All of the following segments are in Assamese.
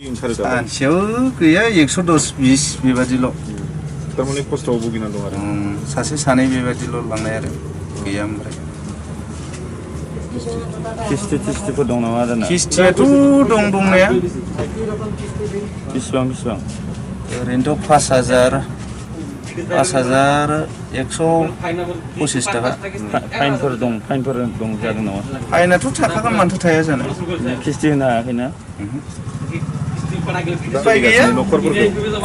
सानसेयाव गैया 110-20 बेबादिल'। थारमाने खस्थ'आव भुगिना दं आरो सासे सानै बेबादिल' लांनाय आरो गैया ओमफ्राय किस्तिफोर दं नामा आरोना? किस्तियाथ' दं दंनाया बेसेबां ओरैनोथ' 5,125 थाखा। फाइनफोर दं जादों नामा? फाइनाथ' थाखागोन मानोथो थाया जानो। किस्ति होनो हायाखैना? उपाय गैया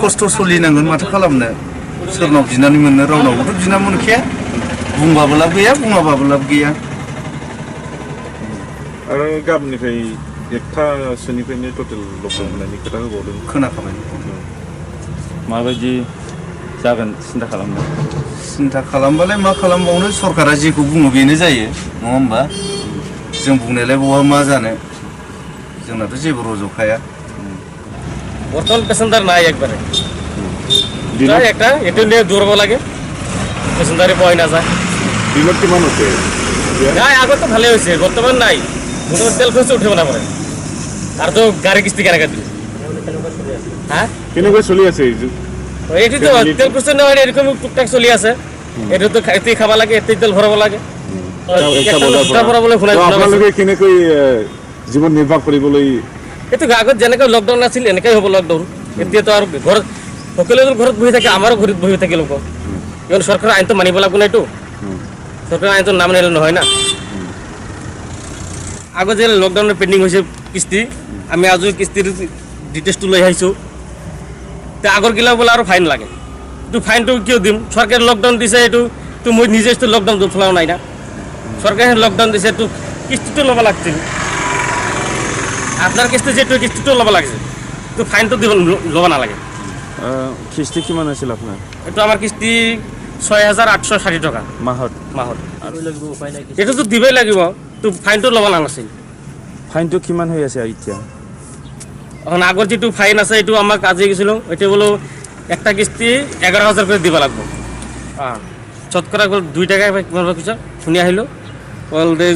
खस्थ' सोलिनांगोन माथो खालामनो सोरनाव बिनानै मोननो रावनावबोथ' बिना मोनखाया बुंबाबो लाब गैया बुङाबाबो लाब गैया आरो गाबोननिफ्राय 1थासोनिफ्रायनो टटेल लकडाउन होनायनि खोथा होबावदों खोनाखाबाय माबायदि जागोन सिन्था खालामबालाय मा खालामबावनो सरकारा जेखौ बुङो बेनो जायो नङा होमबा जों बुंनायलाय बहा मा जानो जोंनाथ' जेबो रज'खाया বর্তমান প্যাসেঞ্জার নাই একবারে একটা একটু নিয়ে দৌড়াবো লাগে প্যাসেঞ্জারে পাওয়া না যায় দিনত কিমান হচ্ছে নাই আগত তো ভালোই হয়েছে বর্তমান নাই বর্তমান তেল খরচ উঠেও না পরে আর তো গাড়ি কিস্তি কেনা দিল হ্যাঁ কেনেকৈ চলি আছে এইটো তো তেল খরচ না হয় এরকম টুকটাক চলি আছে এটা তো এতেই খাবা লাগে এতেই তেল ভরাব লাগে আপোনালোকে কেনেকৈ জীৱন নিৰ্বাহ কৰিবলৈ এইটো আগত যেনেকৈ লকডাউন আছিল এনেকৈ হ'ব লকডাউন এতিয়াতো আৰু ঘৰত সকলোৰে ঘৰত বহি থাকে আমাৰো ঘৰত বহি থাকে লোক কাৰণ চৰকাৰৰ আইনটো মানিব লাগিব না এইটো চৰকাৰৰ আইনটো নামানিলে নহয় না আগত যে লকডাউনৰ পেণ্ডিং হৈছে কিস্তি আমি আজি কিস্তিৰ ডিটেইলছটো লৈ আহিছোঁ তে আগৰ গিলা বোলে আৰু ফাইন লাগে এইটো ফাইনটো কিয় দিম চৰকাৰে লকডাউন দিছে এইটো তো মই নিজেতো লকডাউন ফলাও নাই না চৰকাৰে লকডাউন দিছে তো কিস্তিটো ল'ব লাগছিল আপনার কিস্তি যেটো কিস্তিটো ল'ব লাগছে তো ফাইনটো দিব ল'ব নালাগে কিস্তি কিমান আছিল আপোনাৰ এইটো আমাৰ কিস্তি 6,860 টকা মাহত আৰু লাগিব উপায় নাই এইটো তো দিবই লাগিব তো ফাইনটো ল'ব নালাছিল ফাইনটো কিমান হৈ আছে এতিয়া এখন আগৰ যেটো ফাইন আছে এইটো আমাক আজি গেছিল এটা বলো একটা কিস্তি 11,000 করে দিব লাগব শতকরা 2 টাকা কিমান কিছু শুনি আহিলো বলতে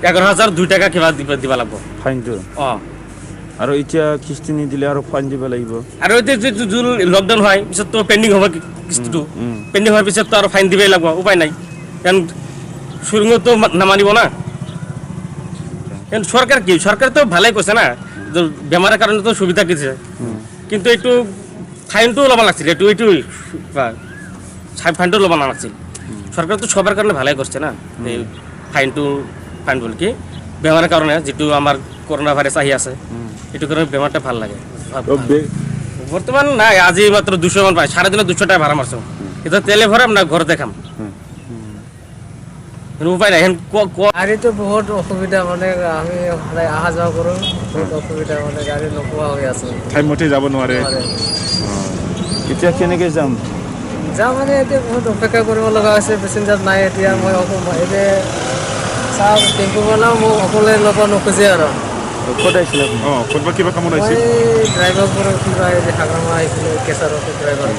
11,002 টাকা কিবা দিবা লাগব ফাইনটো আৰু এতিয়া কিস্তি নিদিলে আৰু ফাইন দিব লাগিব আৰু এতিয়া যে লকডাউন হয় পিছত তো পেন্ডিং হ'ব কিস্তিটো পেন্ডিং হোৱাৰ পিছত তো আৰু ফাইন দিবই লাগিব উপায় নাই কাৰণ সুৰঙ্গ তো নামানিব না কাৰণ সৰকাৰ তো ভালে কৈছে না বেমাৰৰ কাৰণে তো সুবিধা দিছে কিন্তু এইটো ফাইনটো ল'ব লাগছিল এইটো ফাইনটো ল'ব নালাগছিল সরকার তো সবার কাৰণে ভালে কৰছে না এই ফাইন বল কি বেমাৰৰ কাৰণে যেটো আমাৰ কৰোনা ভাইৰাস আহি আছে এটো কাৰণে বেমাৰটা ভাল লাগে বর্তমান নাই আজি মাত্র 200 মান পাই সারা দিনে 200 টাকা ভাড়া মারছো এটা তেলে ভরাম না ঘর দেখাম উপায় নাই গাড়ি তো বহুত অসুবিধা মানে আমি অহা যাওয়া কৰোঁ বহুত অসুবিধা মানে গাড়ি নোপোৱা হৈ আছে টাইমতে যাব নোৱাৰে এতিয়া কেনেকৈ যাম মানে এতিয়া বহুত অপেক্ষা কৰিব লগা হৈছে পেচেঞ্জাৰ নাই এতিয়া মই এতিয়া চাহ টেম্পু বনাওঁ মোক অকলে ল'ব নোখোজে আৰু ক'ত আহিছিলে ক'ৰবাত কিবা কামত আহিছে ড্ৰাইভাৰ পৰা কিবা হাগ্ৰামা আহিছিলোঁ কেঁচাৰতে ড্ৰাইভাৰ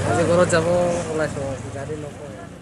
আজি ঘৰত যাব ওলাইছোঁ গাড়ী নোপোৱা